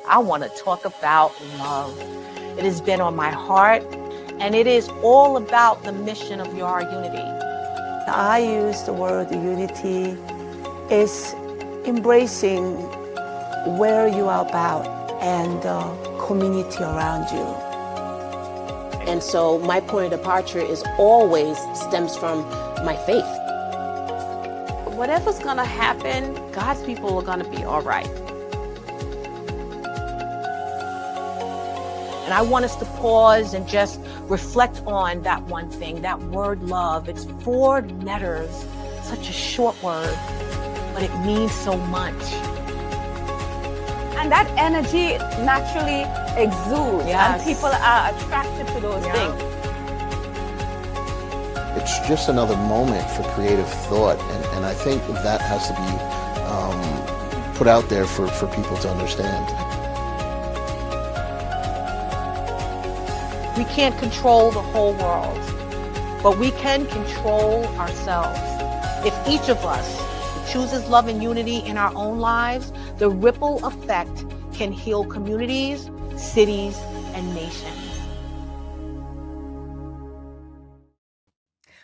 I want to talk about love. It has been on my heart, and it is all about the mission of Your Unity. I use the word unity is embracing where you are about and the community around you. And so my point of departure is always stems from my faith. Whatever's going to happen, God's people are going to be all right. And I want us to pause and just reflect on that one thing, that word love. It's 4 letters, such a short word, but it means so much. And that energy naturally exudes, Yes. and people are attracted to those things. It's just another moment for creative thought, and I think that has to be put out there for people to understand. We can't control the whole world, but we can control ourselves. If each of us chooses love and unity in our own lives, the ripple effect can heal communities, cities, and nations.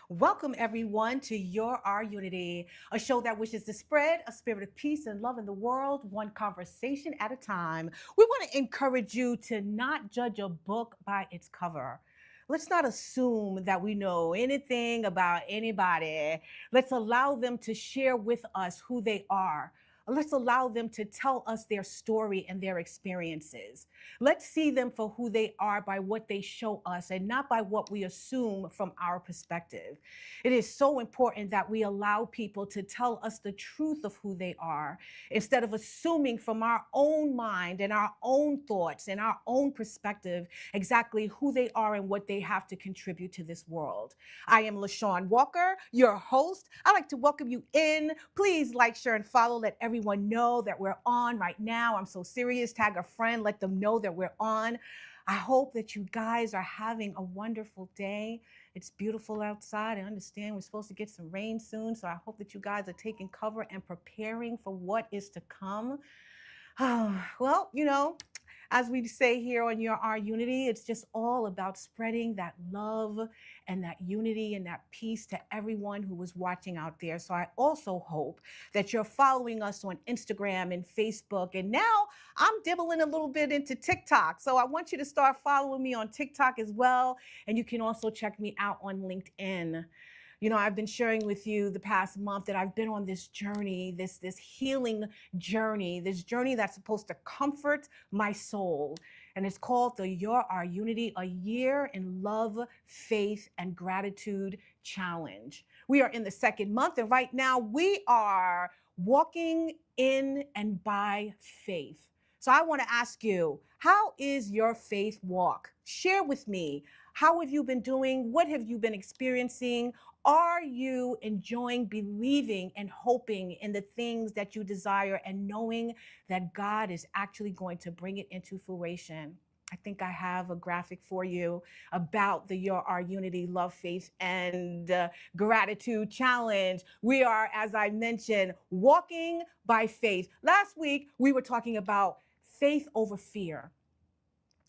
Welcome, everyone, to Our Unity, a show that wishes to spread a spirit of peace and love in the world, one conversation at a time. We want to encourage you to not judge a book by its cover. Let's not assume that we know anything about anybody. Let's allow them to share with us who they are. Let's allow them to tell us their story and their experiences. Let's see them for who they are by what they show us and not by what we assume from our perspective. It is so important that we allow people to tell us the truth of who they are instead of assuming from our own mind and our own thoughts and our own perspective exactly who they are and what they have to contribute to this world. I am LeShawn Walker, your host. I'd like to welcome you in. Please like, share, and follow. Let everyone know that we're on right now. I'm so serious. Tag a friend. Let them know that we're on. I hope that you guys are having a wonderful day. It's beautiful outside. I understand we're supposed to get some rain soon, so I hope that you guys are taking cover and preparing for what is to come. Well, you know, as we say here on Our Unity, it's just all about spreading that love and that unity and that peace to everyone who is watching out there. So I also hope that you're following us on Instagram and Facebook. And now I'm dibbling a little bit into TikTok. So I want you to start following me on TikTok as well. And you can also check me out on LinkedIn. You know, I've been sharing with you the past month that I've been on this journey, this healing journey, this journey that's supposed to comfort my soul. And it's called the Our Unity, a year in love, faith, and gratitude challenge. We are in the 2nd month, and right now we are walking in and by faith. So I want to ask you, how is your faith walk? Share with me. How have you been doing? What have you been experiencing? Are you enjoying believing and hoping in the things that you desire and knowing that God is actually going to bring it into fruition? I think I have a graphic for you about the Our Unity Love, Faith, and Gratitude Challenge. We are, as I mentioned, walking by faith. Last week, we were talking about faith over fear.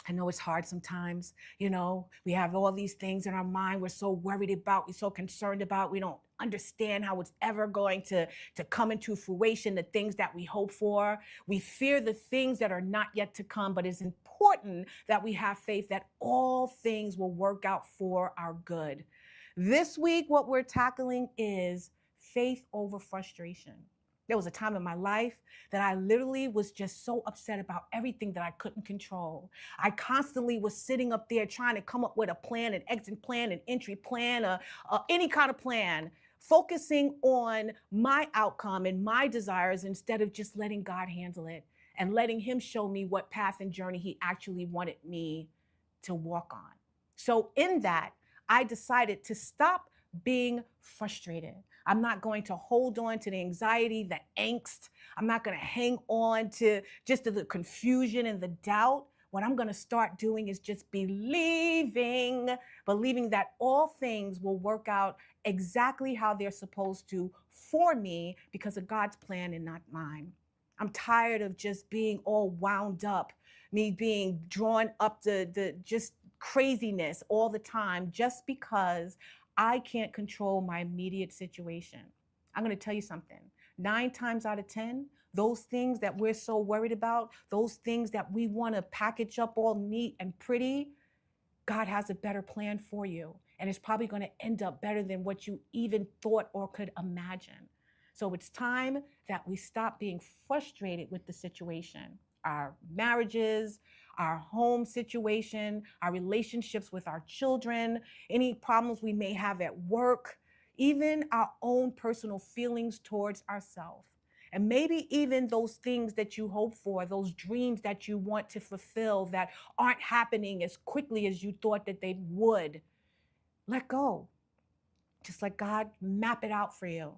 I know it's hard sometimes, you know, we have all these things in our mind we're so worried about, we're so concerned about, we don't understand how it's ever going to come into fruition, the things that we hope for. We fear the things that are not yet to come, but it's important that we have faith that all things will work out for our good. This week, what we're tackling is faith over frustration. There was a time in my life that I literally was just so upset about everything that I couldn't control. I constantly was sitting up there trying to come up with a plan, an exit plan, an entry plan, any kind of plan, focusing on my outcome and my desires instead of just letting God handle it and letting Him show me what path and journey He actually wanted me to walk on. So in that, I decided to stop being frustrated. I'm not going to hold on to the anxiety, the angst. I'm not going to hang on to just the confusion and the doubt. What I'm going to start doing is just believing that all things will work out exactly how they're supposed to for me because of God's plan and not mine. I'm tired of just being all wound up, me being drawn up the just craziness all the time just because I can't control my immediate situation. I'm going to tell you something. 9 times out of 10, those things that we're so worried about, those things that we want to package up all neat and pretty, God has a better plan for you. And it's probably going to end up better than what you even thought or could imagine. So it's time that we stop being frustrated with the situation, our marriages, our home situation, our relationships with our children, any problems we may have at work, even our own personal feelings towards ourselves. And maybe even those things that you hope for, those dreams that you want to fulfill that aren't happening as quickly as you thought that they would. Let go. Just let God map it out for you.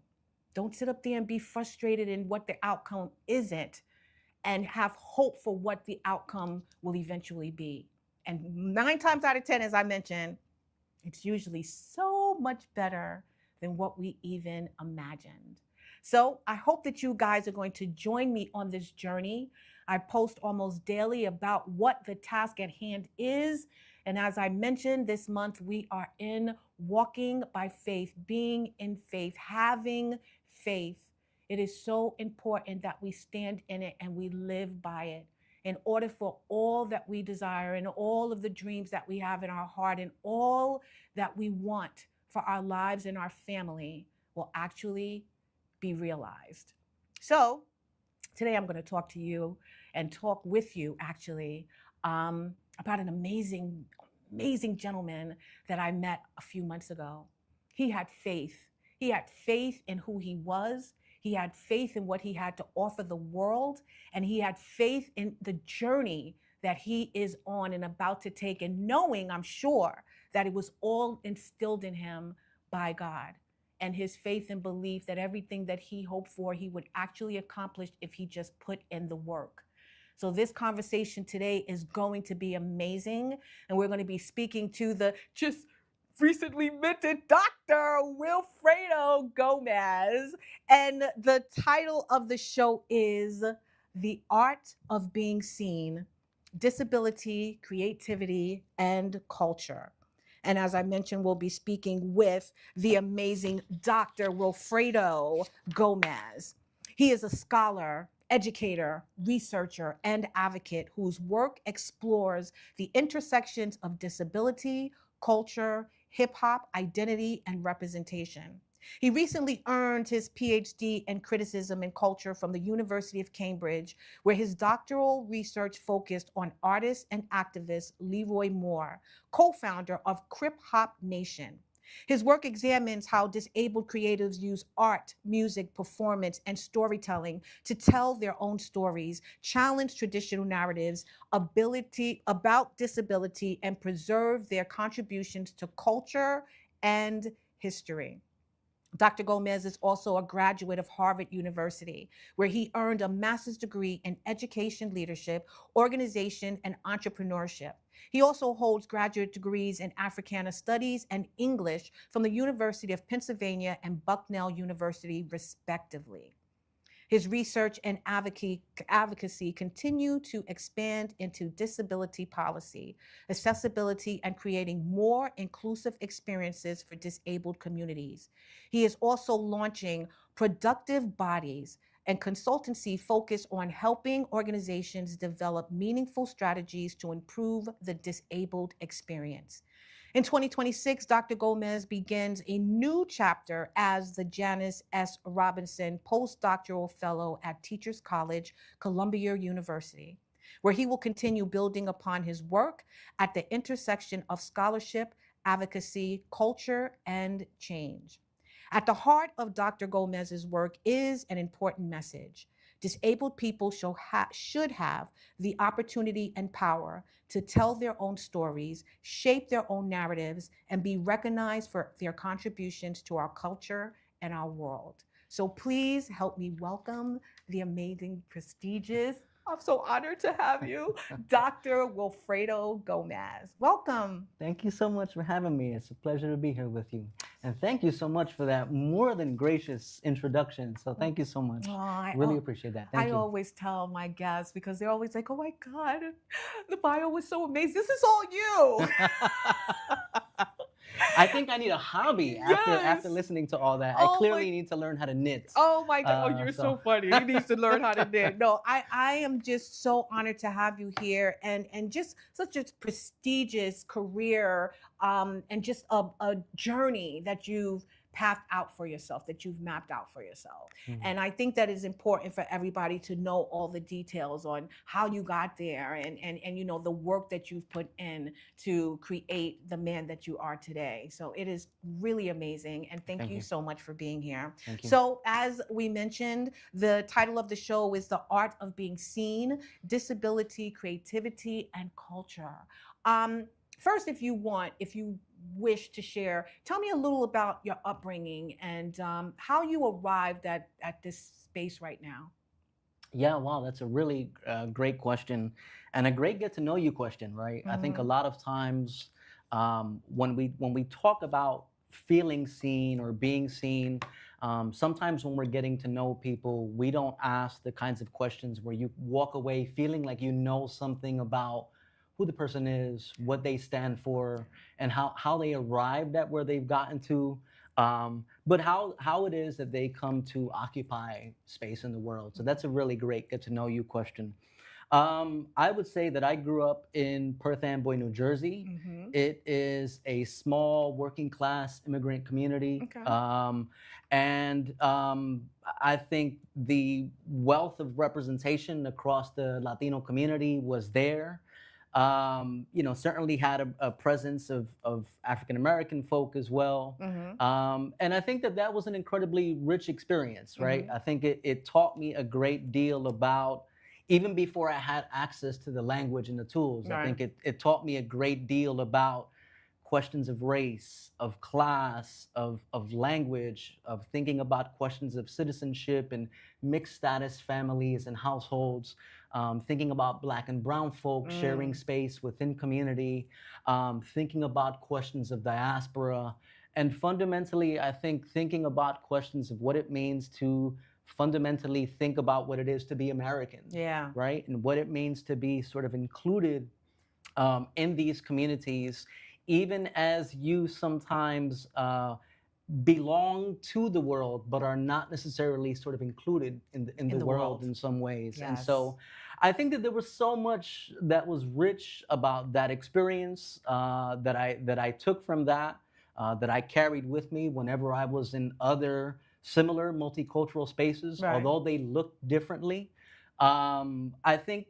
Don't sit up there and be frustrated in what the outcome isn't and have hope for what the outcome will eventually be. And 9 times out of 10, as I mentioned, it's usually so much better than what we even imagined. So I hope that you guys are going to join me on this journey. I post almost daily about what the task at hand is. And as I mentioned, this month we are in walking by faith, being in faith, having faith. It is so important that we stand in it and we live by it in order for all that we desire and all of the dreams that we have in our heart and all that we want for our lives and our family will actually be realized. So today I'm going to talk to you and talk with you actually about an amazing gentleman that I met a few months ago. He had faith. He had faith in who he was. He had faith in what he had to offer the world. And he had faith in the journey that he is on and about to take, and knowing, I'm sure, that it was all instilled in him by God. And his faith and belief that everything that he hoped for, he would actually accomplish if he just put in the work. So this conversation today is going to be amazing. And we're going to be speaking to the just recently minted Dr. Wilfredo Gomez. And the title of the show is The Art of Being Seen, Disability, Creativity, and Culture. And as I mentioned, we'll be speaking with the amazing Dr. Wilfredo Gomez. He is a scholar, educator, researcher, and advocate whose work explores the intersections of disability, culture, hip hop, identity, and representation. He recently earned his PhD in criticism and culture from the University of Cambridge, where his doctoral research focused on artist and activist Leroy Moore, co-founder of Crip Hop Nation. His work examines how disabled creatives use art, music, performance, and storytelling to tell their own stories, challenge traditional narratives, about disability, and preserve their contributions to culture and history. Dr. Gomez is also a graduate of Harvard University, where he earned a master's degree in education leadership, organization, and entrepreneurship. He also holds graduate degrees in Africana Studies and English from the University of Pennsylvania and Bucknell University, respectively. His research and advocacy continue to expand into disability policy, accessibility, and creating more inclusive experiences for disabled communities. He is also launching Productive Bodies and consultancy focused on helping organizations develop meaningful strategies to improve the disabled experience. In 2026, Dr. Gomez begins a new chapter as the Janice S. Robinson Postdoctoral Fellow at Teachers College, Columbia University, where he will continue building upon his work at the intersection of scholarship, advocacy, culture, and change. At the heart of Dr. Gomez's work is an important message. Disabled people should have the opportunity and power to tell their own stories, shape their own narratives, and be recognized for their contributions to our culture and our world. So please help me welcome the amazing, prestigious I'm so honored to have you, Dr. Wilfredo Gomez. Welcome. Thank you so much for having me. It's a pleasure to be here with you. And thank you so much for that more than gracious introduction. So thank you so much. Really appreciate that. Thank I you. always tell my guests because they're always like, oh my God, the bio was so amazing. This is all you. I think I need a hobby after Yes. listening to all that. Oh I clearly my- need to learn how to knit. Oh my God. Oh, you're so so- funny. You need to learn how to knit. No, I am just so honored to have you here and just such a prestigious career and just a journey that you've pathed out for yourself, that you've mapped out for yourself. Mhm. And I think that is important for everybody to know all the details on how you got there and you know the work that you've put in to create the man that you are today. So it is really amazing. And thank you you. so much for being here. Thank you. So as we mentioned, the title of the show is The Art of Being Seen, Disability, Creativity, and Culture. First, if you wish to share, tell me a little about your upbringing and how you arrived at this space right now. Yeah, wow, that's a really great question and a great get to know you question, right? I think a Mhm. lot of times when we talk about feeling seen or being seen, sometimes when we're getting to know people, we don't ask the kinds of questions where you walk away feeling like you know something about who the person is, what they stand for, and how they arrived at where they've gotten to. But how it is that they come to occupy space in the world. So that's a really great get to know you question. I would say that I grew up in Perth Amboy, New Jersey. Mhm. It is a small working class immigrant community. Okay. I think the wealth of representation across the Latino community was there. Certainly had a presence of African American folk as well. Mhm. And I think that was an incredibly rich experience, right? Mhm. I think it taught me a great deal about, even before I had access to the language and the tools, I Right. think it taught me a great deal about questions of race, of class, of language, of thinking about questions of citizenship and mixed status families and households, thinking about Black and brown folks sharing space within community, thinking about questions of diaspora, and fundamentally, I think thinking about questions of what it means to fundamentally think about what it is to be American, Yeah. right? And what it means to be sort of included in these communities, even as you sometimes belong to the world, but are not necessarily sort of included in the world in some ways. And Yes. so I think that there was so much that was rich about that experience that I took from that I carried with me whenever I was in other similar multicultural spaces, Right. although they looked differently. I think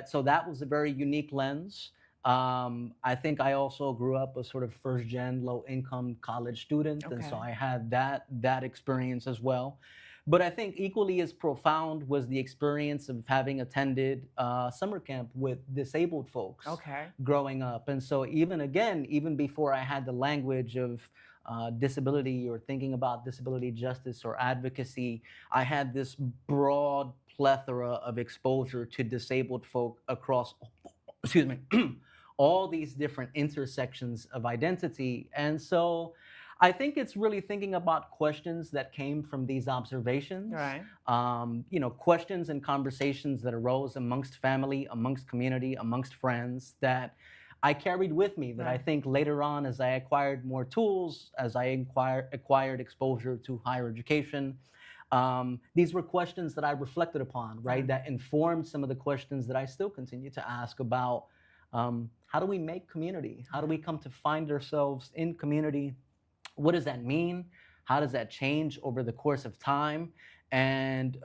so that was a very unique lens. I think I also grew up a sort of first gen low income college student, and so Okay. I had that experience as well. But I think equally as profound was the experience of having attended summer camp with disabled folks Okay. growing up. And so even before I had the language of disability or thinking about disability justice or advocacy, I had this broad plethora of exposure to disabled folk across, excuse me, all these different intersections of identity. And so I think it's really thinking about questions that came from these observations, Right. Questions and conversations that arose amongst family, amongst community, amongst friends that I carried with me, that I Right. think later on, as I acquired more tools, as I acquired exposure to higher education, these were questions that I reflected upon, right? That informed some of the questions that I still continue to ask about how do we make community? How do we come to find ourselves in community? What does that mean? How does that change over the course of time? And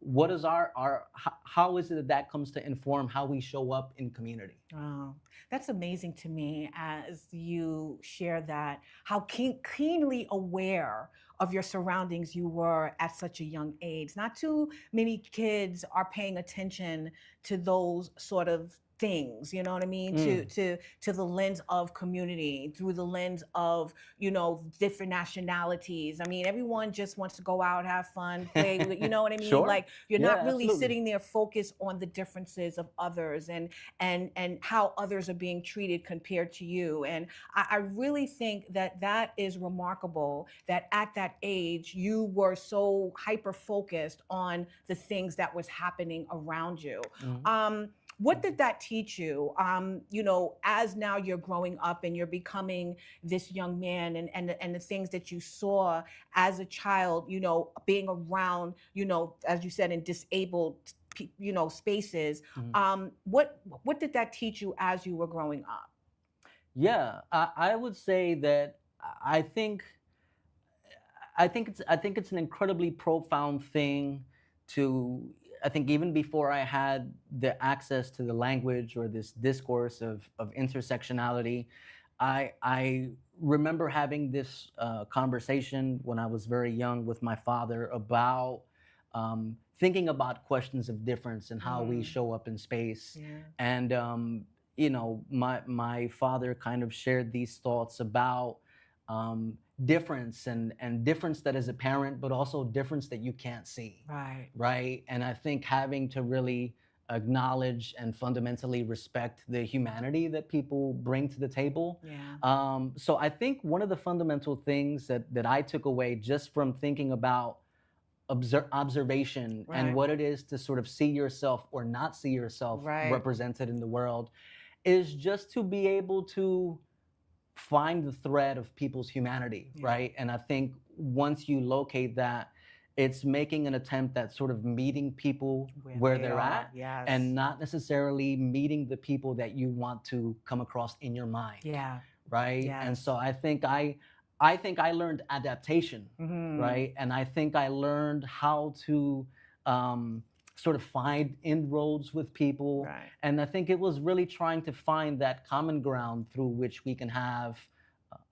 what is how is it that comes to inform how we show up in community? Oh, that's amazing to me as you share that, how keenly aware of your surroundings you were at such a young age. Not too many kids are paying attention to those sort of things, you know what I mean, Mm. to the lens of community, through the lens of, you know, different nationalities. I mean, everyone just wants to go out, have fun, play, you know what I mean? Sure. Like, you're Yeah, not really absolutely. sitting there focused on the differences of others, and how others are being treated compared to you. And I really think that that is remarkable, that at that age you were so hyper focused on the things that was happening around you. Mhm. What did that teach you? You know, as now you're growing up and you're becoming this young man, and the things that you saw as a child, you know, being around, you know, as you said, in disabled, you know, spaces. Mhm. What did that teach you as you were growing up? Yeah, I would say that I think I think it's an incredibly profound thing to. I think even before I had the access to the language or this discourse of intersectionality, I remember having this conversation when I was very young with my father about thinking about questions of difference and how we Mm. show up in space. Yeah. And my father kind of shared these thoughts about difference and difference that is apparent, but also difference that you can't see, Right. right? And I think having to really acknowledge and fundamentally respect the humanity that people bring to the table. Yeah. So I think one of the fundamental things that I took away just from thinking about observation and Right. what it is to sort of see yourself or not see yourself Right. represented in the world is just to be able to find the thread of people's humanity, Yeah. right? And I think once you locate that, it's making an attempt at sort of meeting people where they they're are. at Yes. and not necessarily meeting the people that you want to come across in your mind, Yeah. right? And Yes. so I think I learned adaptation, Mhm. right? And I think I learned how to sort of find inroads with people. Right. And I think it was really trying to find that common ground through which we can have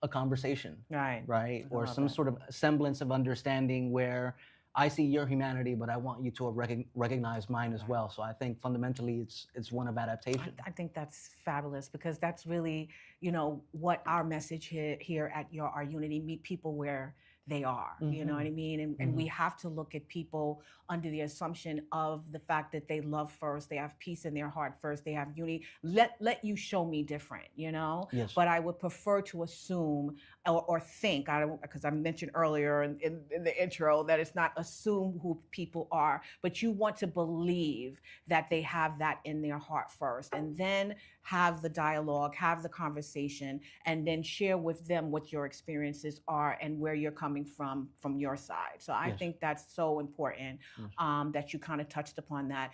a conversation, Right. right? I Or love some it. sort of semblance of understanding where I see your humanity, but I want you to recognize mine as Right. well. So I think fundamentally it's one of adaptation. I think that's fabulous, because that's really, you know, what our message here at Your Our Unity: meet people where they are. You know what I mean? And we have to look at people under the assumption of the fact that they love first, they have peace in their heart first, they have unity. Let you show me different, you know? Yes. But I would prefer to assume or think, I don't, because I mentioned earlier in the intro that it's not assume who people are, but you want to believe that they have that in their heart first, and then have the dialogue, have the conversation, and then share with them what your experiences are and where you're coming from your side. So I Yes. think that's so important, Yes. that you kind of touched upon that.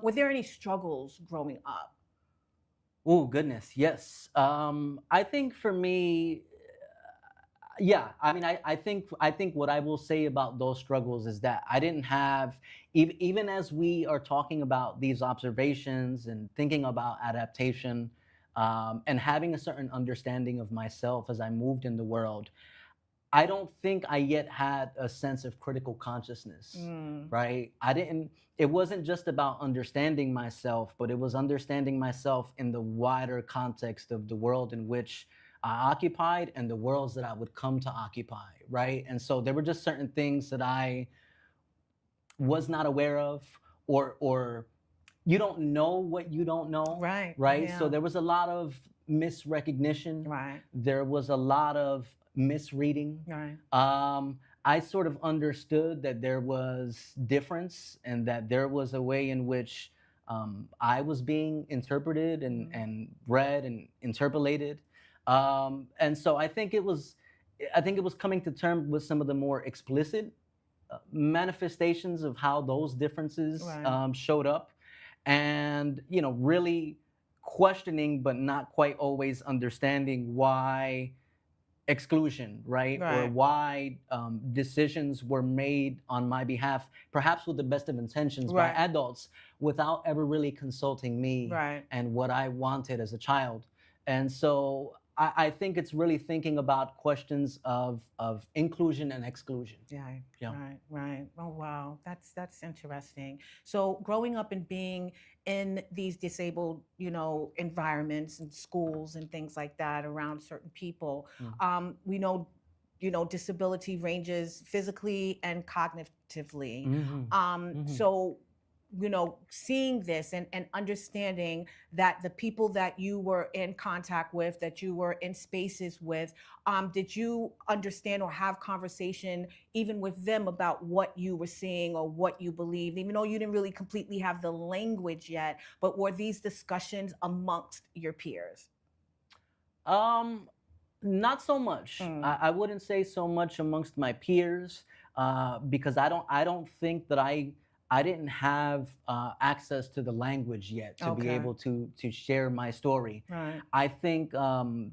Were there any struggles growing up? Oh goodness, yes. I think for me, yeah. I mean, I think what I will say about those struggles is that I didn't have even as we are talking about these observations and thinking about adaptation, and having a certain understanding of myself as I moved in the world. I don't think I yet had a sense of critical consciousness, Mm. right? It wasn't just about understanding myself, but it was understanding myself in the wider context of the world in which I occupied and the worlds that I would come to occupy, right? And so there were just certain things that I was not aware of, or you don't know what you don't know, Right. right? Yeah. So there was a lot of misrecognition. Right. There was a lot of misreading. Right. I sort of understood that there was difference and that there was a way in which I was being interpreted and read and interpolated. And so I think it was coming to terms with some of the more explicit manifestations of how those differences Right. showed up, and really questioning but not quite always understanding why exclusion, right? Or Right. why decisions were made on my behalf, perhaps with the best of intentions by Right. adults, without ever really consulting me Right. and what I wanted as a child. And so I think it's really thinking about questions of inclusion and exclusion. Yeah. Yeah. Right. Right. Oh wow. That's interesting. So growing up and being in these disabled, environments and schools and things like that around certain people, we know, disability ranges physically and cognitively. So seeing this and understanding that the people that you were in contact with, that you were in spaces with, did you understand or have conversation even with them about what you were seeing or what you believed, even though you didn't really completely have the language yet, but were these discussions amongst your peers? Not so much. I wouldn't say so much amongst my peers, because I don't think that I didn't have access to the language yet to be able to share my story. Right. I think my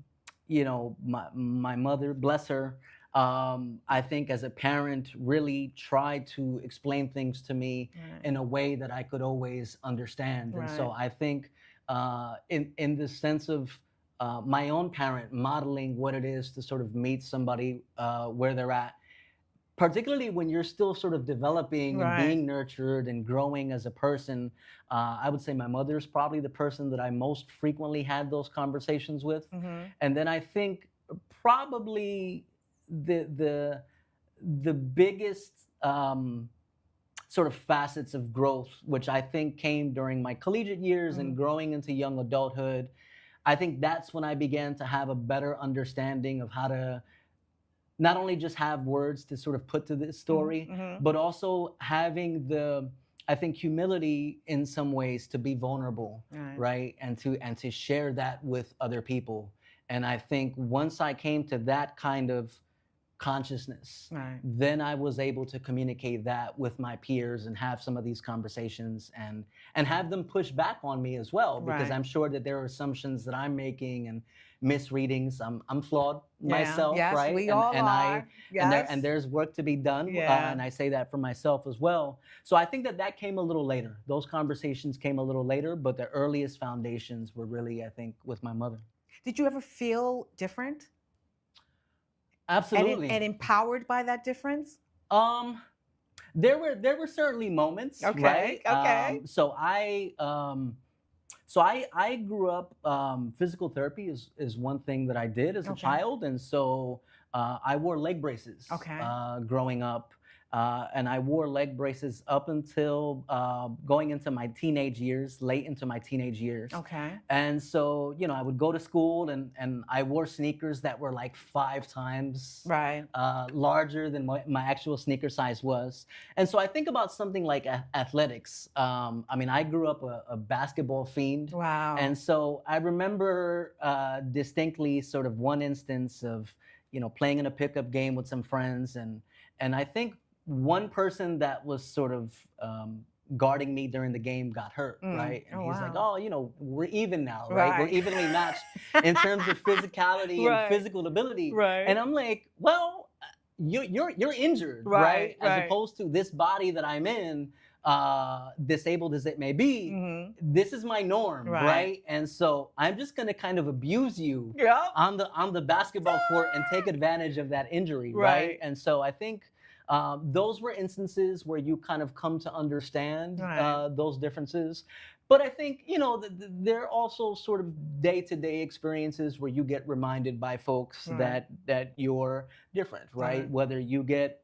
mother, bless her, I think as a parent really tried to explain things to me in a way that I could always understand. And so I think in the sense of my own parent modeling what it is to sort of meet somebody where they're at, particularly when you're still sort of developing and being nurtured and growing as a person. I would say my mother's probably the person that I most frequently had those conversations with. And then I think probably the biggest sort of facets of growth, which I think came during my collegiate years and growing into young adulthood, I think that's when I began to have a better understanding of how to not only just have words to sort of put to this story, but also having I think, humility in some ways to be vulnerable, right? And to share that with other people. And I think once I came to that kind of consciousness, then I was able to communicate that with my peers and have some of these conversations and have them push back on me as well, because I'm sure that there are assumptions that I'm making and misreadings. I'm flawed myself, right? We all are. And there's work to be done, and I say that for myself as well. So I think that came a little later. Those conversations came a little later, but the earliest foundations were really, I think, with my mother. Did you ever feel different? Absolutely. And empowered by that difference? There were certainly moments, right? Okay. So I grew up, physical therapy is one thing that I did as a child. And so I wore leg braces growing up. And I wore leg braces up until going into my teenage years, late into my teenage years. And so, I would go to school and I wore sneakers that were like 5 times larger than what my actual sneaker size was. And so I think about something like athletics. I mean, I grew up a basketball fiend. Wow. And so I remember distinctly sort of one instance of, playing in a pickup game with some friends. And I think one person that was sort of guarding me during the game got hurt, right? And he's like, "Oh, we're even now, right? We're evenly matched in terms of physicality and physical ability." And I'm like, "Well, you're injured, right? As opposed to this body that I'm in, disabled as it may be, this is my norm, right? And so I'm just gonna kind of abuse you on the basketball court and take advantage of that injury, right? And so I think those were instances where you kind of come to understand those differences. But I think, there are also sort of day-to-day experiences where you get reminded by folks that you're different, right? Whether you get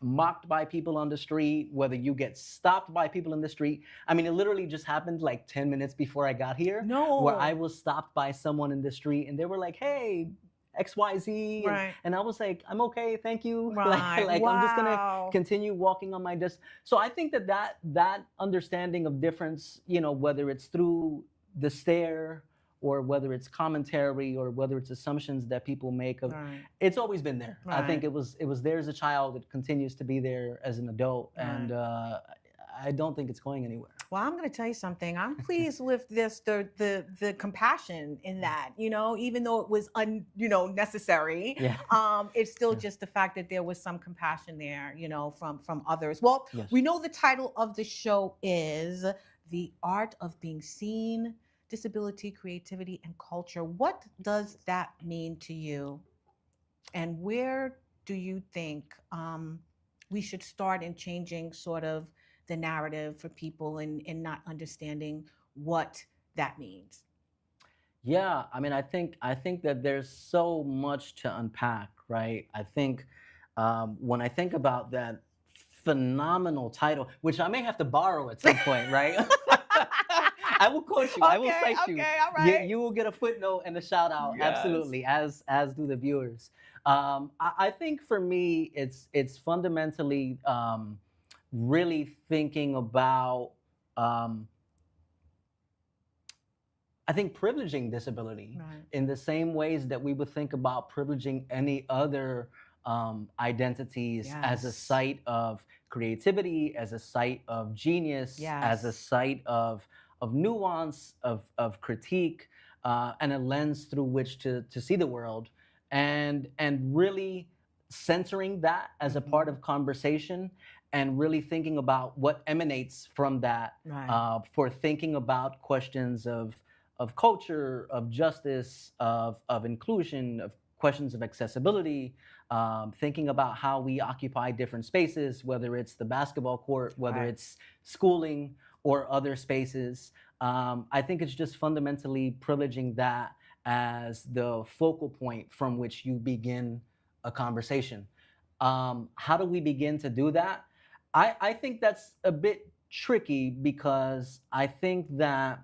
mocked by people on the street, whether you get stopped by people in the street. I mean, it literally just happened like 10 minutes before I got here, where I was stopped by someone in the street and they were like, "Hey, XYZ," and I was like, "I'm okay, thank you." Like I'm just gonna continue walking on my desk. So I think that understanding of difference, whether it's through the stare or whether it's commentary or whether it's assumptions that people make of, it's always been there. I think it was there as a child. It continues to be there as an adult, and I don't think it's going anywhere. Well, I'm going to tell you something. I'm pleased with the compassion in that, even though it was necessary. It's still just the fact that there was some compassion there, from others. Well, we know the title of the show is The Art of Being Seen, Disability, Creativity, and Culture. What does that mean to you? And where do you think we should start in changing sort of the narrative for people and not understanding what that means? Yeah, I mean, I think that there's so much to unpack, right? I think when I think about that phenomenal title, which I may have to borrow at some point, right? I will quote you. I will Okay, cite you. okay, all You. right. You will get a footnote and a shout out, Yes. absolutely, as do the viewers. I think for me, it's fundamentally really thinking about. Um, I think privileging disability Right. in the same ways that we would think about privileging any other identities as a Yes. site of creativity, as a site of genius, as a Yes. site of nuance, of critique, and a lens through which to see the world, and really centering that as a part Mhm. of conversation, and really thinking about what emanates from that Right. for thinking about questions of culture, of justice, of inclusion, of questions of accessibility, thinking about how we occupy different spaces, whether it's the basketball court, whether Right. it's schooling or other spaces. I think it's just fundamentally privileging that as the focal point from which you begin a conversation. How do we begin to do that? I think that's a bit tricky because I think that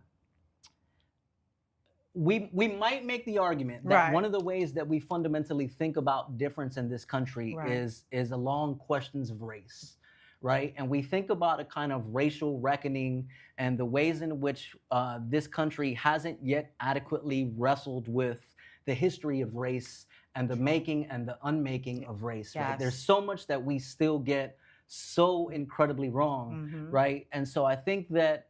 we might make the argument that Right. one of the ways that we fundamentally think about difference in this country Right. is along questions of race, right? And we think about a kind of racial reckoning and the ways in which this country hasn't yet adequately wrestled with the history of race and the making and the unmaking of race, right? There's Yes. so much that we still get so incredibly wrong, Mhm. right? And so I think that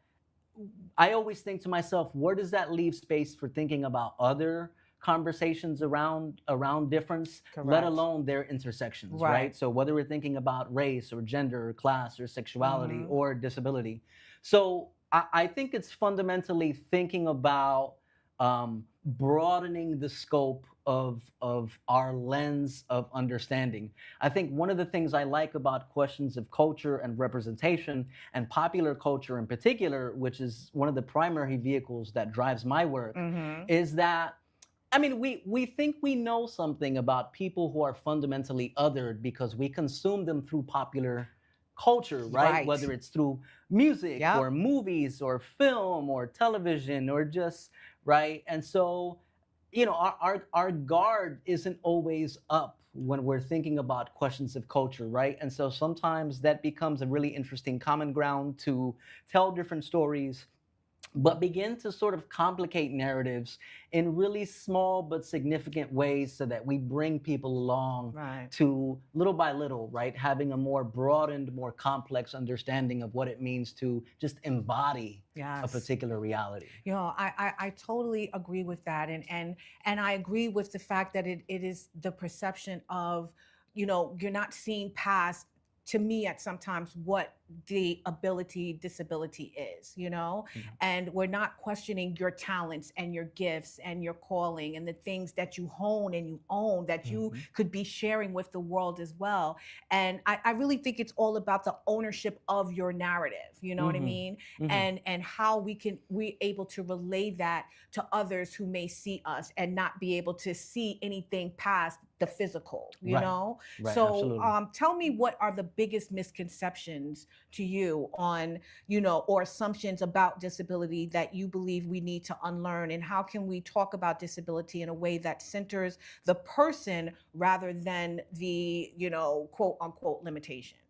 I always think to myself, where does that leave space for thinking about other conversations around difference, let Correct. alone their intersections, Right. right? So whether we're thinking about race or gender or class or sexuality Mhm. or disability. So I think it's fundamentally thinking about broadening the scope of our lens of understanding. I think one of the things I like about questions of culture and representation and popular culture in particular, which is one of the primary vehicles that drives my work, Mhm. is that I mean, we think we know something about people who are fundamentally othered because we consume them through popular culture, right? Right. Whether it's through music Yep. or movies or film or television or just, right? And so, our guard isn't always up when we're thinking about questions of culture, right? And so sometimes that becomes a really interesting common ground to tell different stories, but begin to sort of complicate narratives in really small but significant ways so that we bring people along Right. to little by little, right? Having a more broadened, more complex understanding of what it means to just embody a Yes. particular reality. You know, I totally agree with that. And I agree with the fact that it is the perception of, you're not seeing past, to me at sometimes, what the disability is. And we're not questioning your talents and your gifts and your calling and the things that you hone and you own that you Mhm. could be sharing with the world as well. And I really think it's all about the ownership of your narrative, you know what I Mhm. mean? Mhm. And how we're able to relay that to others who may see us and not be able to see anything past the physical, you Right. know? Right, So absolutely. tell me, what are the biggest misconceptions to you on, or assumptions about disability that you believe we need to unlearn? And how can we talk about disability in a way that centers the person rather than the, quote unquote limitations?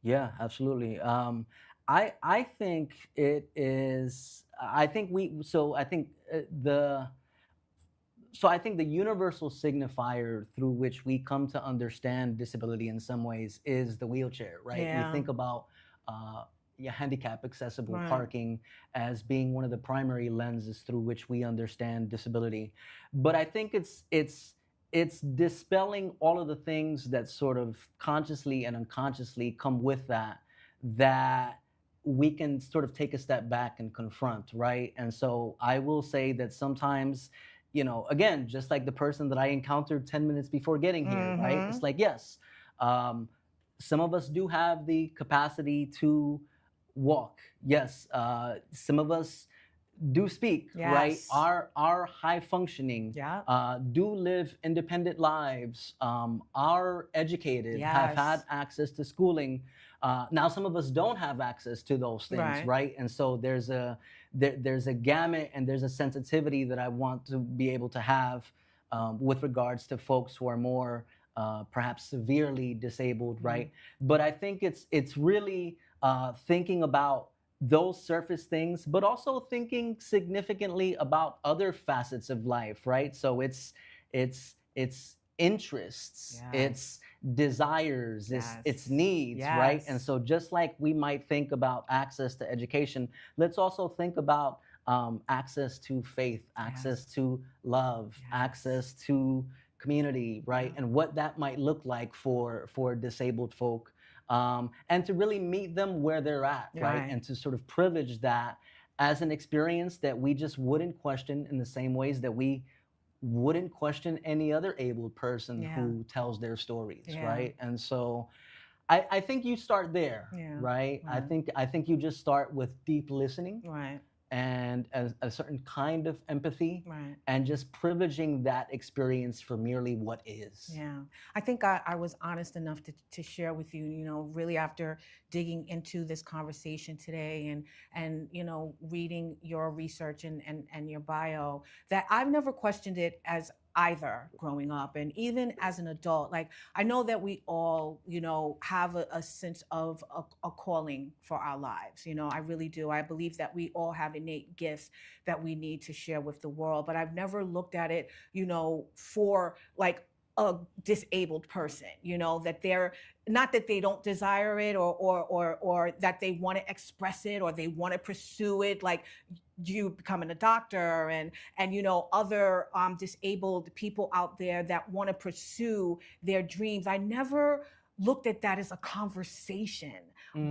Yeah, absolutely. I think it is. I think we. So I think the. So I think the universal signifier through which we come to understand disability in some ways is the wheelchair, right? We Yeah. think about uh, yeah, handicap accessible Right. parking as being one of the primary lenses through which we understand disability, but I think it's dispelling all of the things that sort of consciously and unconsciously come with that we can sort of take a step back and confront, right? And so I will say that sometimes, again, just like the person that I encountered 10 minutes before getting here, right? Mm-hmm. It's like, yes, um, some of us do have the capacity to walk. Yes, some of us do speak, right? Yes. Are high functioning, Yeah. do live independent lives, are educated, have Yes. had access to schooling. Now some of us don't have access to those things, right? And so there's a gamut and there's a sensitivity that I want to be able to have with regards to folks who are more perhaps severely disabled, right? But I think it's really thinking about those surface things, but also thinking significantly about other facets of life, right? So it's interests, it's desires, it's needs, right? And so just like we might think about access to education, let's also think about access to faith, access to love, access to community, right? And what that might look like for disabled folk. And to really meet them where they're at, right? And to sort of privilege that as an experience that we just wouldn't question in the same ways that we wouldn't question any other abled person who tells their stories, right? And so I think you start there, right? I think you just start with deep listening, and a certain kind of empathy, and just privileging that experience for merely what is. Yeah, I think I was honest enough to share with you, you know, really after digging into this conversation today and you know, reading your research and your bio, that I've never questioned it as either growing up and even as an adult. Like, I know that we all, you know, have a sense of a calling for our lives. You know, I really do. I believe that we all have innate gifts that we need to share with the world, but I've never looked at it, you know, for like a disabled person, you know, that they're not that they don't desire it or that they want to express it or they want to pursue it, like you becoming a doctor and you know, other disabled people out there that want to pursue their dreams. I never looked at that as a conversation,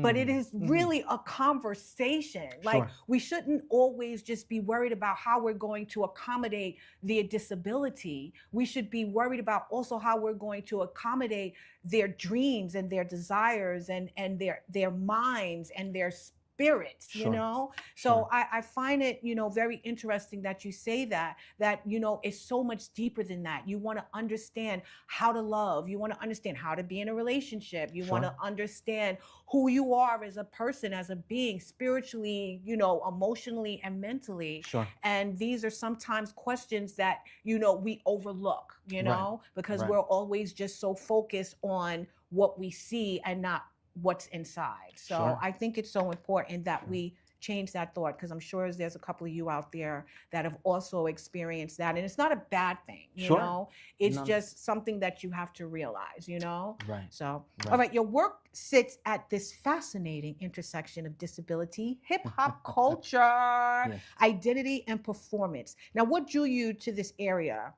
but it is really a conversation. Like, we shouldn't always just be worried about how we're going to accommodate their disability. We should be worried about also how we're going to accommodate their dreams and their desires and their minds and their spirits, you know? So I find it, you know, very interesting that you say that, you know, it's so much deeper than that. You want to understand how to love. You want to understand how to be in a relationship. You want to understand who you are as a person, as a being, spiritually, you know, emotionally and mentally. And these are sometimes questions that, you know, we overlook, you know, because we're always just so focused on what we see and not what's inside. So I think it's so important that we change that thought, because I'm sure there's a couple of you out there that have also experienced that. And it's not a bad thing, you know, it's just something that you have to realize, you know? So, all right, your work sits at this fascinating intersection of disability, hip hop culture, identity, and performance. Now, what drew you to this area?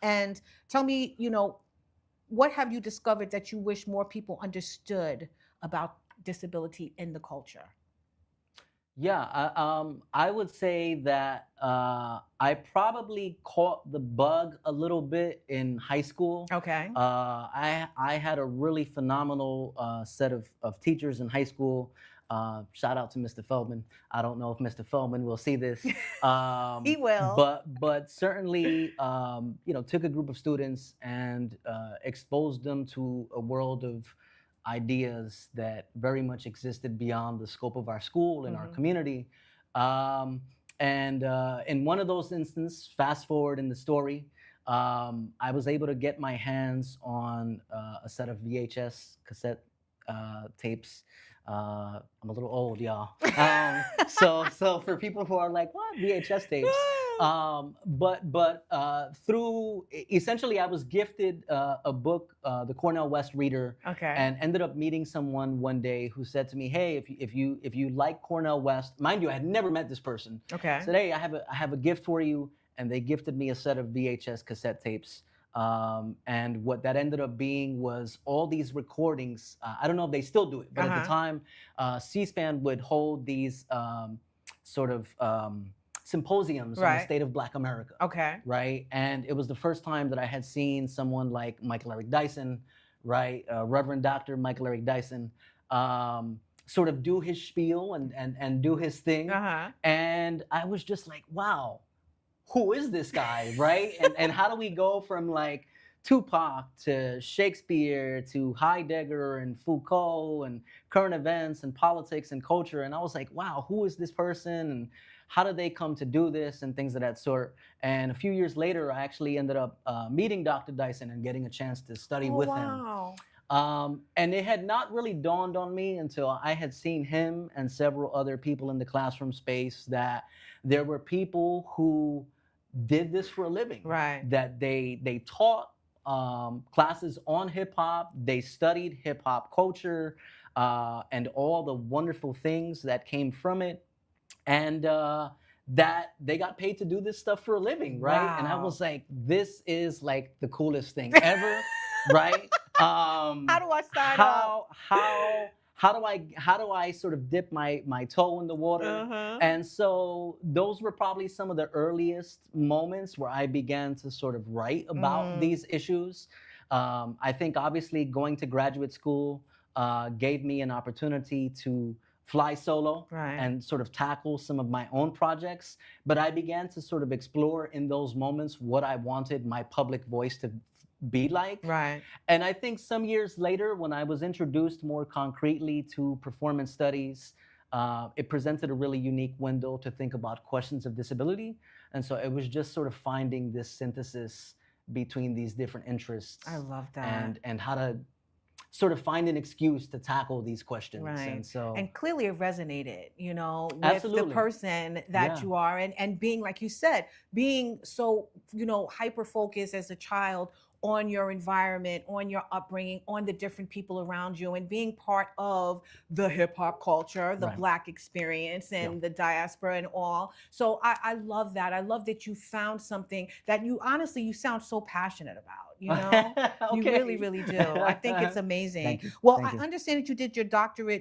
And tell me, you know, what have you discovered that you wish more people understood about disability in the culture? Yeah, I would say that I probably caught the bug a little bit in high school. I had a really phenomenal set of teachers in high school. Shout out to Mr. Feldman. I don't know if Mr. Feldman will see this. He will. But certainly, you know, took a group of students and exposed them to a world of ideas that very much existed beyond the scope of our school and our community. And in one of those instances, fast forward in the story, I was able to get my hands on a set of VHS cassette tapes. I'm a little old, y'all. So for people who are like, what, VHS tapes? But through, essentially, I was gifted a book, the Cornell West Reader, and ended up meeting someone one day who said to me, hey, if you like Cornell West, mind you, I had never met this person. Said, hey, I have a gift for you, and they gifted me a set of VHS cassette tapes. And what that ended up being was all these recordings. I don't know if they still do it, but at the time, C-SPAN would hold these sort of symposiums on the state of Black America. Right? And it was the first time that I had seen someone like Michael Eric Dyson, right, Reverend Dr. Michael Eric Dyson, sort of do his spiel and do his thing. And I was just like, wow, who is this guy, right? And how do we go from like Tupac to Shakespeare to Heidegger and Foucault and current events and politics and culture? And I was like, wow, who is this person? And how did they come to do this and things of that sort? And a few years later, I actually ended up meeting Dr. Dyson and getting a chance to study with him. And it had not really dawned on me until I had seen him and several other people in the classroom space that there were people who did this for a living. Right. That they taught classes on hip hop, they studied hip hop culture and all the wonderful things that came from it, and that they got paid to do this stuff for a living, right? Wow. And I was like, this is like the coolest thing ever, right? How do I sign up? How do I sort of dip my toe in the water? And so those were probably some of the earliest moments where I began to sort of write about these issues. I think obviously going to graduate school gave me an opportunity to fly solo and sort of tackle some of my own projects. But I began to sort of explore in those moments what I wanted my public voice to be like. Right. And I think some years later, when I was introduced more concretely to performance studies, it presented a really unique window to think about questions of disability. And so it was just sort of finding this synthesis between these different interests. I love that. And how to sort of find an excuse to tackle these questions. Right. And and clearly it resonated, you know, with Absolutely. the person that you are, and being, like you said, being so, you know, hyper focused as a child on your environment, on your upbringing, on the different people around you, and being part of the hip hop culture, the Black experience, and the diaspora and all. So I love that. I love that you found something that you honestly, you sound so passionate about, you know? You really, really do. I think it's amazing. Thank you. Well, Thank I you. understand that you did your doctoral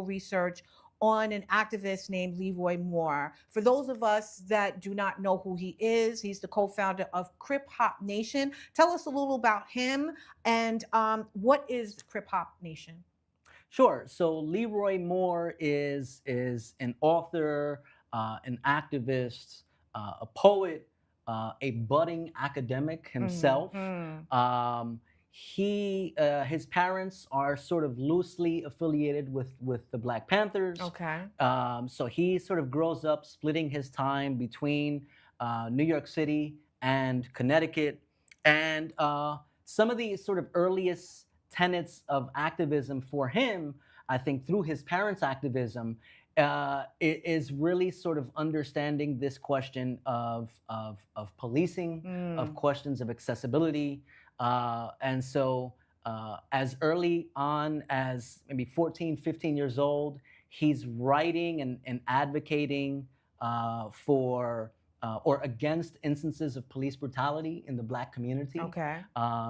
research on an activist named Leroy Moore. For those of us that do not know who he is, he's the co-founder of Crip Hop Nation. Tell us a little about him and what is Crip Hop Nation? Sure. So Leroy Moore is an author, an activist, a poet, a budding academic himself. His parents are sort of loosely affiliated with the Black Panthers. Okay. So he sort of grows up splitting his time between New York City and Connecticut. And some of the sort of earliest tenets of activism for him, I think through his parents' activism, is really sort of understanding this question of policing, of questions of accessibility. And so as early on as maybe 14, 15 years old, he's writing and advocating for or against instances of police brutality in the Black community. Okay.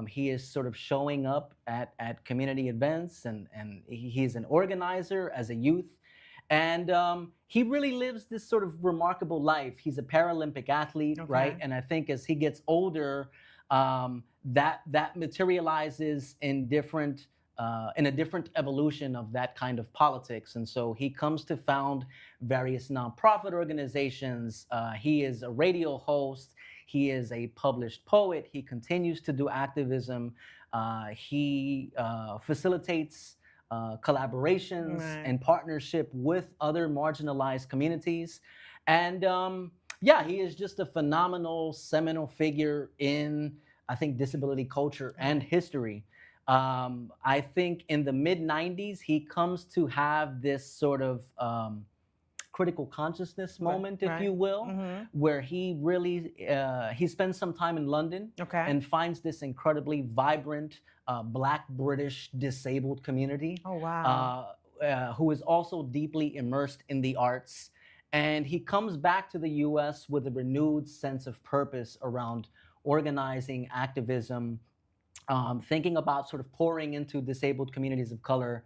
He is sort of showing up at community events, and he's an organizer as a youth. And he really lives this sort of remarkable life. He's a Paralympic athlete, right? And I think as he gets older, that materializes in a different evolution of that kind of politics. And so he comes to found various nonprofit organizations. He is a radio host. He is a published poet. He continues to do activism. He facilitates collaborations and partnership with other marginalized communities. And he is just a phenomenal, seminal figure in, I think, disability culture and history. I think in the mid-90s, he comes to have this sort of critical consciousness moment, if you will, where he really, he spends some time in London and finds this incredibly vibrant Black British disabled community. Oh, wow. Who is also deeply immersed in the arts. And he comes back to the US with a renewed sense of purpose around organizing, activism, thinking about sort of pouring into disabled communities of color.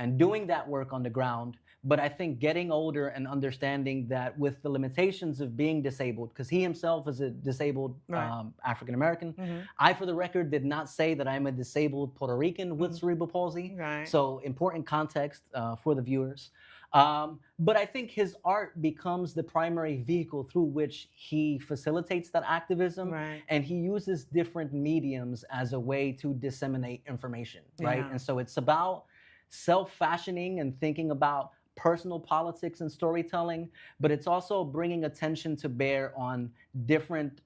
and doing that work on the ground. But I think getting older and understanding that with the limitations of being disabled, because he himself is a disabled African American. I, for the record, did not say that I'm a disabled Puerto Rican with cerebral palsy. So important context for the viewers. But I think his art becomes the primary vehicle through which he facilitates that activism, and he uses different mediums as a way to disseminate information, right? And so it's about self-fashioning and thinking about personal politics and storytelling, but it's also bringing attention to bear on different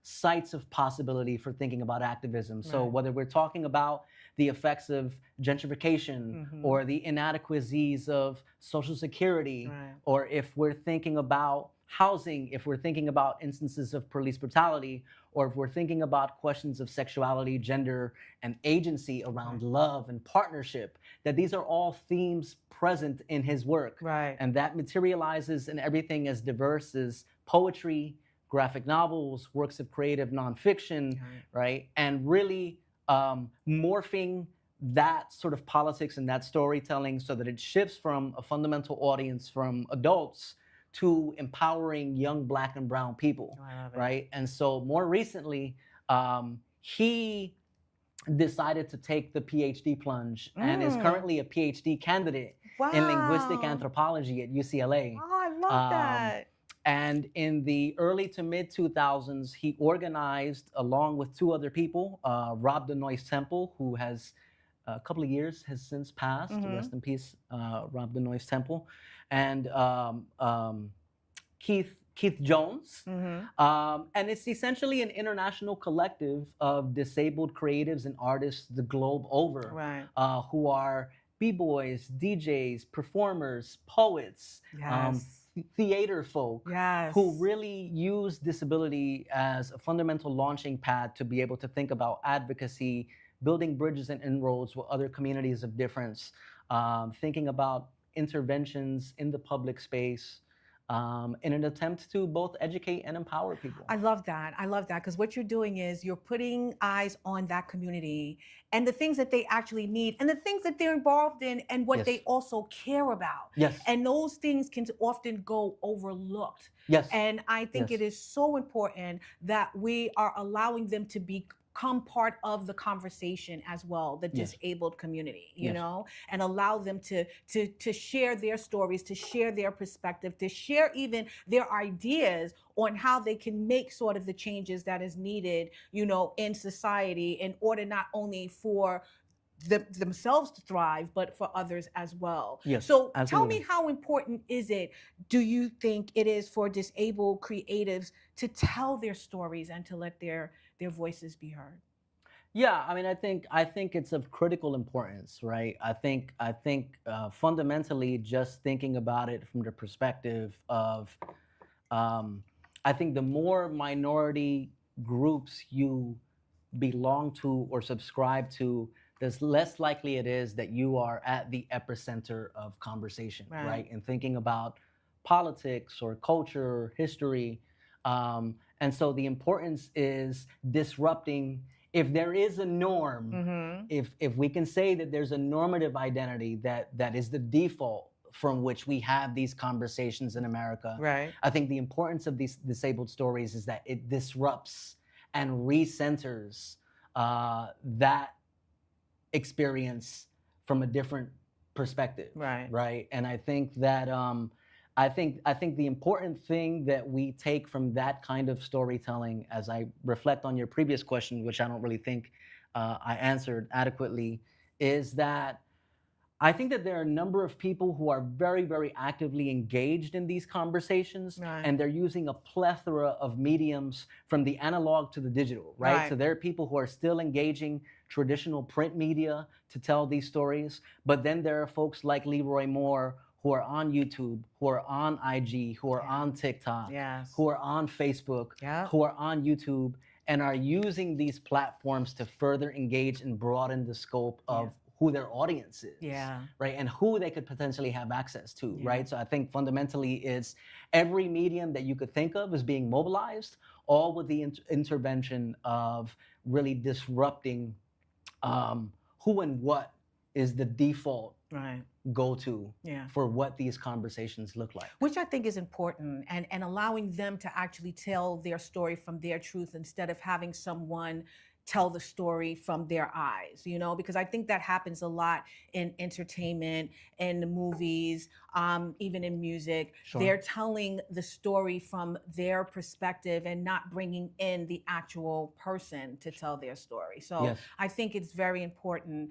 sites of possibility for thinking about activism. So whether we're talking about the effects of gentrification or the inadequacies of Social Security, or if we're thinking about housing, if we're thinking about instances of police brutality, or if we're thinking about questions of sexuality, gender, and agency around love and partnership, that these are all themes present in his work. And that materializes in everything as diverse as poetry, graphic novels, works of creative nonfiction, right? And really morphing that sort of politics and that storytelling so that it shifts from a fundamental audience from adults to empowering young Black and brown people, right? And so more recently, he decided to take the PhD plunge and is currently a PhD candidate in linguistic anthropology at UCLA. Oh, I love that. And in the early to mid 2000s, he organized, along with two other people, Rob Denoy's Temple, who has a couple of years has since passed, rest in peace, Rob Denoy's Temple, and Keith Jones. And it's essentially an international collective of disabled creatives and artists the globe over, who are b-boys, DJs, performers, poets, theater folk, who really use disability as a fundamental launching pad to be able to think about advocacy, building bridges and inroads with other communities of difference, thinking about interventions in the public space, in an attempt to both educate and empower people. I love that. I love that, because what you're doing is you're putting eyes on that community and the things that they actually need and the things that they're involved in and what they also care about. And those things can often go overlooked. And I think it is so important that we are allowing them to become part of the conversation as well, the disabled community, you know, and allow them to share their stories, to share their perspective, to share even their ideas on how they can make sort of the changes that is needed, you know, in society in order not only for themselves to thrive, but for others as well. So tell me, how important is it, do you think it is for disabled creatives to tell their stories and to let their voices be heard? Yeah, I mean, I think it's of critical importance, right? I think fundamentally, just thinking about it from the perspective of, I think the more minority groups you belong to or subscribe to, the less likely it is that you are at the epicenter of conversation, right? And thinking about politics or culture or history. And so the importance is disrupting, if there is a norm, if we can say that there's a normative identity that is the default from which we have these conversations in America. I think the importance of these disabled stories is that it disrupts and recenters that experience from a different perspective, right? And I think that I think the important thing that we take from that kind of storytelling, as I reflect on your previous question, which I don't really think I answered adequately, is that I think that there are a number of people who are very, very actively engaged in these conversations, and they're using a plethora of mediums from the analog to the digital, right? So there are people who are still engaging traditional print media to tell these stories, but then there are folks like Leroy Moore who are on YouTube, who are on IG, who are on TikTok, who are on Facebook, who are on YouTube, and are using these platforms to further engage and broaden the scope of who their audience is, right? And who they could potentially have access to, right? So I think fundamentally it's every medium that you could think of is being mobilized, all with the intervention of really disrupting who and what is the default go-to Yeah. for what these conversations look like. Which I think is important, and allowing them to actually tell their story from their truth instead of having someone tell the story from their eyes, you know, because I think that happens a lot in entertainment, in the movies, even in music. Sure. They're telling the story from their perspective and not bringing in the actual person to tell their story. So Yes. I think it's very important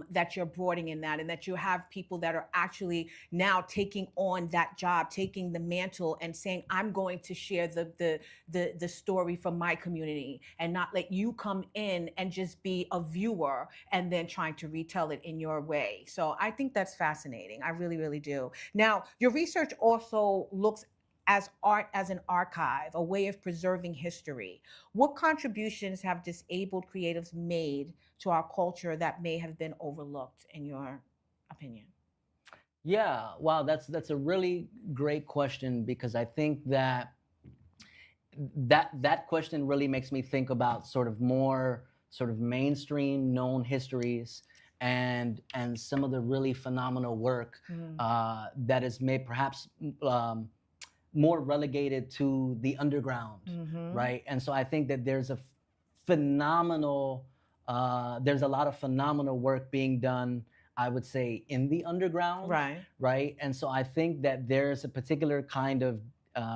that you're broadening in that, and that you have people that are actually now taking on that job, taking the mantle and saying, I'm going to share the story from my community, and not let you come in and just be a viewer and then trying to retell it in your way. So I think that's fascinating. I really, really do. Now, your research also looks as art as an archive, a way of preserving history. What contributions have disabled creatives made to our culture that may have been overlooked, in your opinion? Yeah, wow, that's a really great question, because I think that question really makes me think about sort of more sort of mainstream known histories and some of the really phenomenal work that is made perhaps more relegated to the underground, right? And so I think that there's a phenomenal, there's a lot of phenomenal work being done, I would say, in the underground, right? And so I think that there's a particular kind of,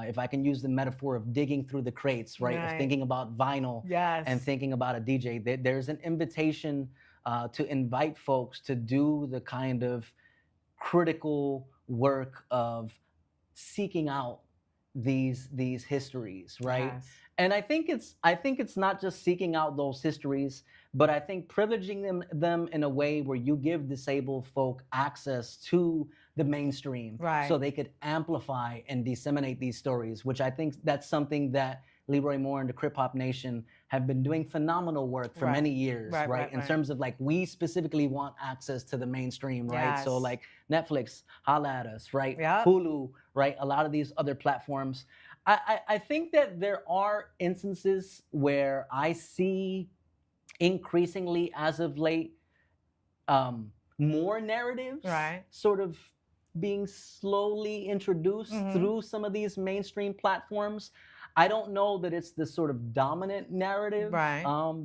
if I can use the metaphor of digging through the crates, right? Of thinking about vinyl and thinking about a DJ, there's an invitation to invite folks to do the kind of critical work of seeking out these histories, right? And I think it's not just seeking out those histories, but I think privileging them in a way where you give disabled folk access to the mainstream, so they could amplify and disseminate these stories, which I think that's something that Leroy Moore and the Crip Hop Nation have been doing phenomenal work for many years, right? In terms of like, we specifically want access to the mainstream, right? So like Netflix, holla at us, right? Hulu, right? A lot of these other platforms. I think that there are instances where I see increasingly as of late more narratives sort of being slowly introduced through some of these mainstream platforms. I don't know that it's the sort of dominant narrative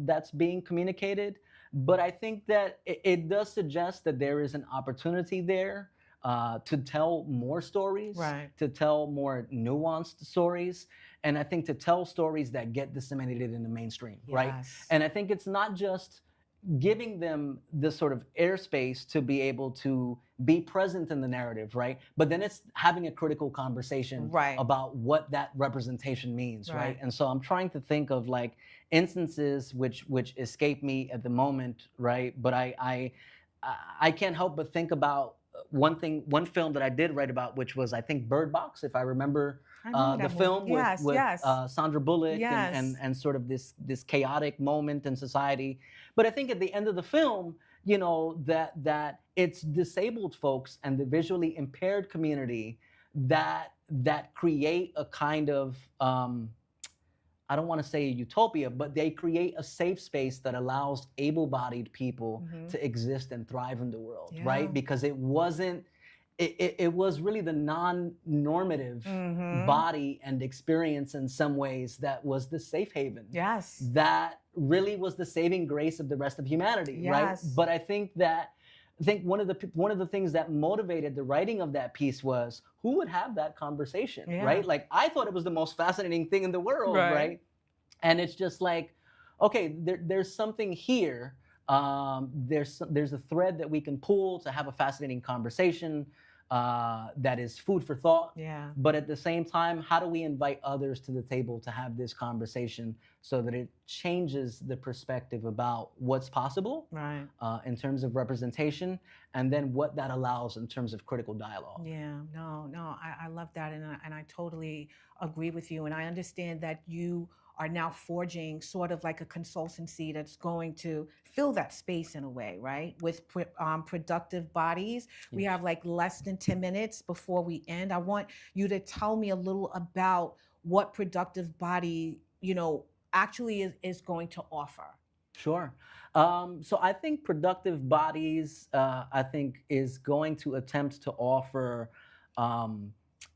that's being communicated, but I think that it does suggest that there is an opportunity there to tell more stories, to tell more nuanced stories, and I think to tell stories that get disseminated in the mainstream, right? And I think it's not just giving them the sort of airspace to be able to be present in the narrative, right? But then it's having a critical conversation about what that representation means, right? And so I'm trying to think of like instances which escape me at the moment, right? But I can't help but think about one film that I did write about, which was, I think, Bird Box, if I remember the film with Sandra Bullock and sort of this chaotic moment in society. But I think at the end of the film, you know, that it's disabled folks and the visually impaired community that create a kind of I don't want to say a utopia, but they create a safe space that allows able-bodied people to exist and thrive in the world, right? Because it wasn't, it was really the non-normative body and experience in some ways that was the safe haven. That really was the saving grace of the rest of humanity, right? But I think one of the things that motivated the writing of that piece was, who would have that conversation, right? Like, I thought it was the most fascinating thing in the world, right? And it's just like, okay, there's something here. There's a thread that we can pull to have a fascinating conversation that is food for thought. But at the same time, how do we invite others to the table to have this conversation so that it changes the perspective about what's possible in terms of representation, and then what that allows in terms of critical dialogue? I love that, and I totally agree with you. And I understand that you are now forging sort of like a consultancy that's going to fill that space in a way, right? With productive bodies. We have like less than 10 minutes before we end. I want you to tell me a little about what Productive Body, you know, actually is going to offer. Sure. So I think Productive Bodies, I think, is going to attempt to offer, um,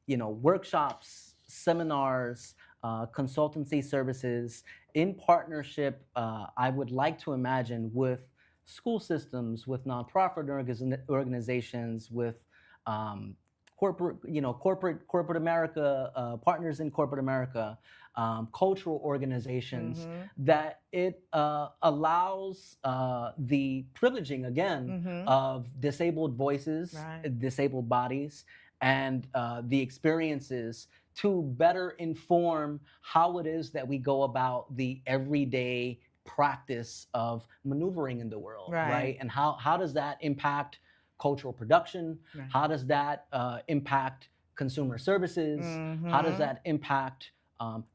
workshops, seminars, consultancy services in partnership. I would like to imagine with school systems, with nonprofit organizations, with um, corporate America, partners in corporate America, cultural organizations, that it allows the privileging again of disabled voices, disabled bodies, and the experiences to better inform how it is that we go about the everyday practice of maneuvering in the world, right? And how does that impact cultural production? How does that impact consumer services? How does that impact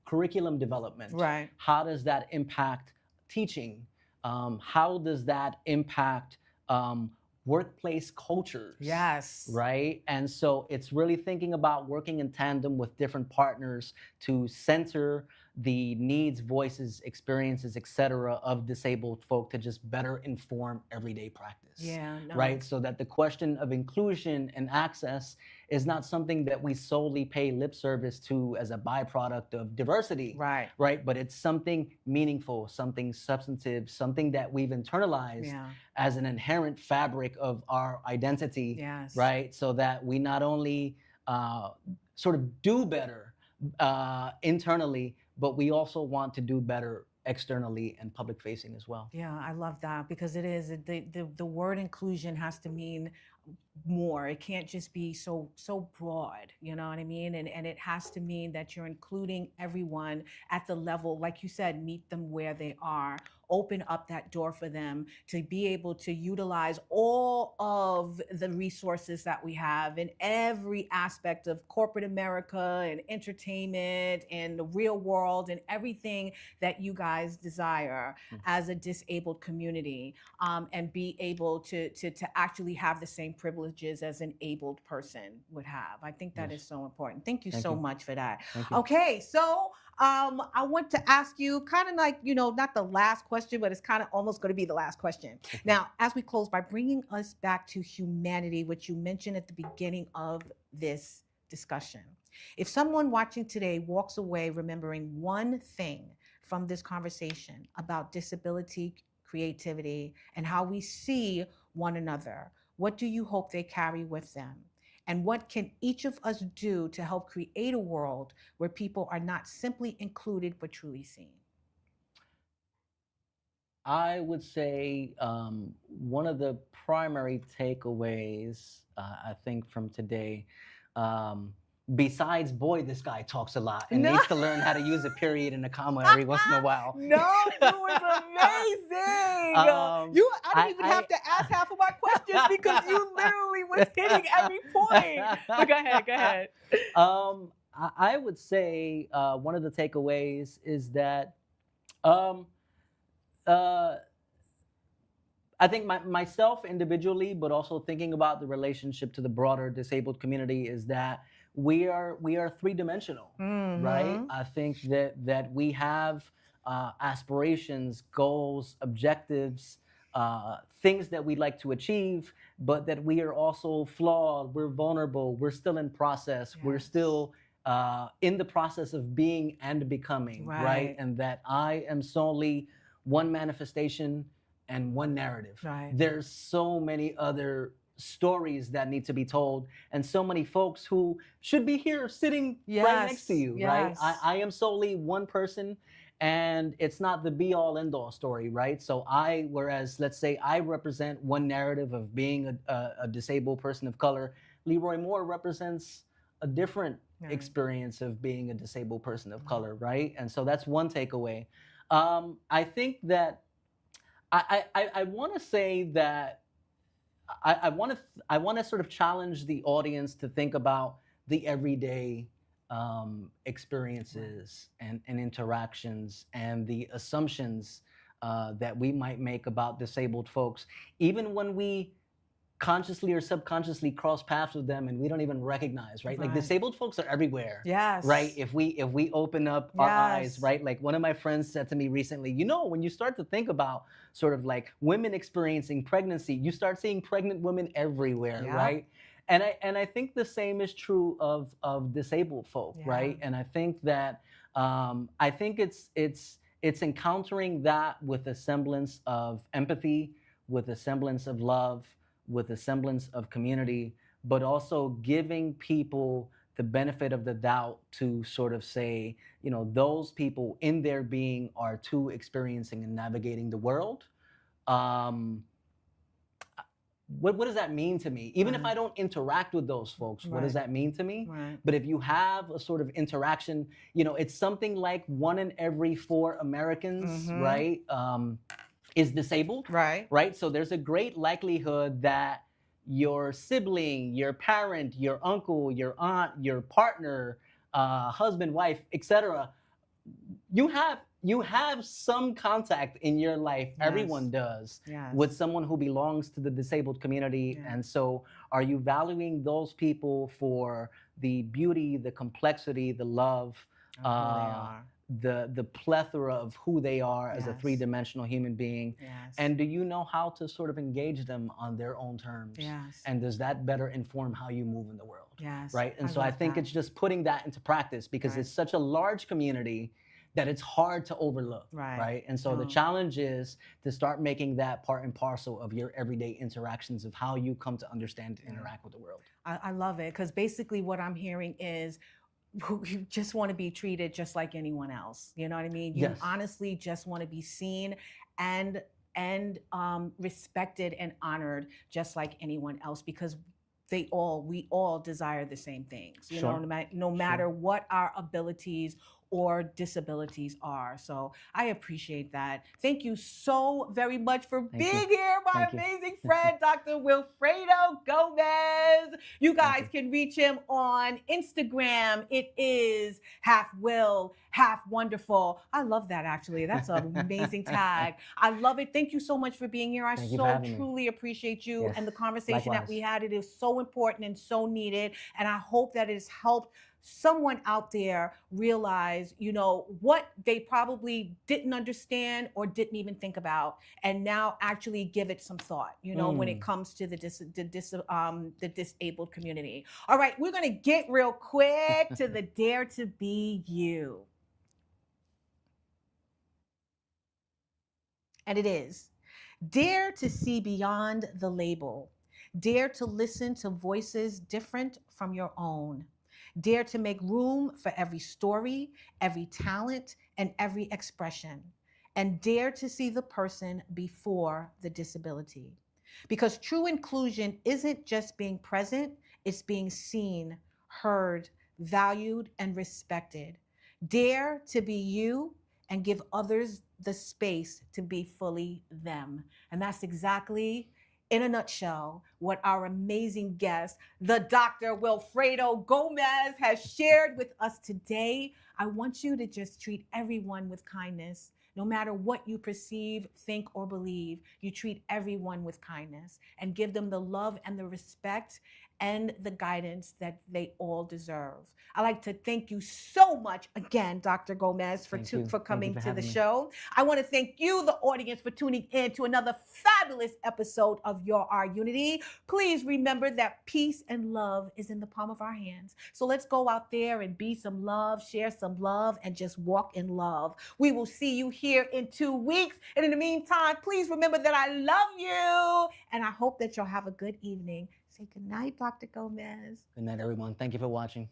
curriculum development? How does that impact teaching? How does that impact workplace cultures? Right? And so it's really thinking about working in tandem with different partners to center the needs, voices, experiences, etc., of disabled folk to just better inform everyday practice. Right? So that the question of inclusion and access is not something that we solely pay lip service to as a byproduct of diversity. Right? But it's something meaningful, something substantive, something that we've internalized as an inherent fabric of our identity. Right? So that we not only sort of do better internally, but we also want to do better externally and public facing as well. I love that, because it is the word inclusion has to mean more. It can't just be so broad, you know what I mean? And it has to mean that you're including everyone at the level, like you said, meet them where they are, open up that door for them to be able to utilize all of the resources that we have in every aspect of corporate America and entertainment and the real world and everything that you guys desire as a disabled community, and be able to actually have the same privileges as an abled person would have. I think that is so important. Thank you so much for that. Okay, so I want to ask you kind of like, not the last question, but it's kind of almost going to be the last question. Now, as we close, by bringing us back to humanity, which you mentioned at the beginning of this discussion, if someone watching today walks away remembering one thing from this conversation about disability, creativity, and how we see one another, what do you hope they carry with them? And what can each of us do to help create a world where people are not simply included, but truly seen? I would say one of the primary takeaways, I think, from today, besides, boy, this guy talks a lot and needs to learn how to use a period and a comma every once in a while. No, it was amazing. I didn't even have to ask half of my questions because you literally was hitting every point. But go ahead. I would say one of the takeaways is that I think myself individually, but also thinking about the relationship to the broader disabled community, is that we are three-dimensional, right? I think that we have aspirations, goals, objectives, things that we'd like to achieve, but that we are also flawed, we're vulnerable, we're still in process, we're still in the process of being and becoming, right? And that I am solely one manifestation and one narrative. There's so many other stories that need to be told, and so many folks who should be here sitting right next to you, right? I am solely one person, and it's not the be-all end-all story, right? So whereas let's say I represent one narrative of being a disabled person of color, Leroy Moore represents a different experience of being a disabled person of color, right? And so that's one takeaway. I think that I want to say that I want to sort of challenge the audience to think about the everyday experiences and interactions and the assumptions that we might make about disabled folks, even when we consciously or subconsciously cross paths with them and we don't even recognize, right? Like disabled folks are everywhere. Yes. Right? If we open up our eyes, right? Like one of my friends said to me recently, you know, when you start to think about sort of like women experiencing pregnancy, you start seeing pregnant women everywhere, right? And I think the same is true of disabled folk, right? And I think that I think it's encountering that with a semblance of empathy, with a semblance of love, with a semblance of community, but also giving people the benefit of the doubt to sort of say, you know, those people in their being are too experiencing and navigating the world. What does that mean to me? Even if I don't interact with those folks, what does that mean to me? But if you have a sort of interaction, you know, it's something like 1 in every 4 Americans, right, is disabled, right? So there's a great likelihood that your sibling, your parent, your uncle, your aunt, your partner, husband, wife, etc., you have some contact in your life, everyone does, with someone who belongs to the disabled community. And so are you valuing those people for the beauty, the complexity, the love, the plethora of who they are as a three-dimensional human being? And do you know how to sort of engage them on their own terms? And does that better inform how you move in the world? Right? And so I think it's just putting that into practice, because it's such a large community that it's hard to overlook, right? And so the challenge is to start making that part and parcel of your everyday interactions of how you come to understand and interact with the world. I love it, because basically what I'm hearing is you just want to be treated just like anyone else. You know what I mean? You honestly just want to be seen and respected and honored just like anyone else, because we all desire the same things, you know, no matter what our abilities or disabilities are. So I appreciate that. Thank you so very much for being here, my amazing friend, Dr. Wilfredo Gomez. You guys can reach him on Instagram. It is half will, half wonderful. I love that, actually. That's an amazing tag. I love it. Thank you so much for being here. I so truly appreciate you and the conversation that we had. It is so important and so needed. And I hope that it has helped someone out there realize, you know, what they probably didn't understand or didn't even think about, and now actually give it some thought, you know, when it comes to the disabled community. All right, we're gonna get real quick to the Dare to Be You. And it is, dare to see beyond the label. Dare to listen to voices different from your own. Dare to make room for every story, every talent, and every expression. And dare to see the person before the disability. Because true inclusion isn't just being present, it's being seen, heard, valued, and respected. Dare to be you and give others the space to be fully them. And that's exactly, in a nutshell, what our amazing guest, the Dr. Wilfredo Gomez, has shared with us today. I want you to just treat everyone with kindness. No matter what you perceive, think, or believe, you treat everyone with kindness and give them the love and the respect and the guidance that they all deserve. I'd like to thank you so much again, Dr. Gomez, for coming to the show. I want to thank you, the audience, for tuning in to another fabulous episode of Your Our Unity. Please remember that peace and love is in the palm of our hands. So let's go out there and be some love, share some love, and just walk in love. We will see you here in 2 weeks. And in the meantime, please remember that I love you, and I hope that you'll have a good evening. Say good night, Dr. Gomez. Good night, everyone. Thank you for watching.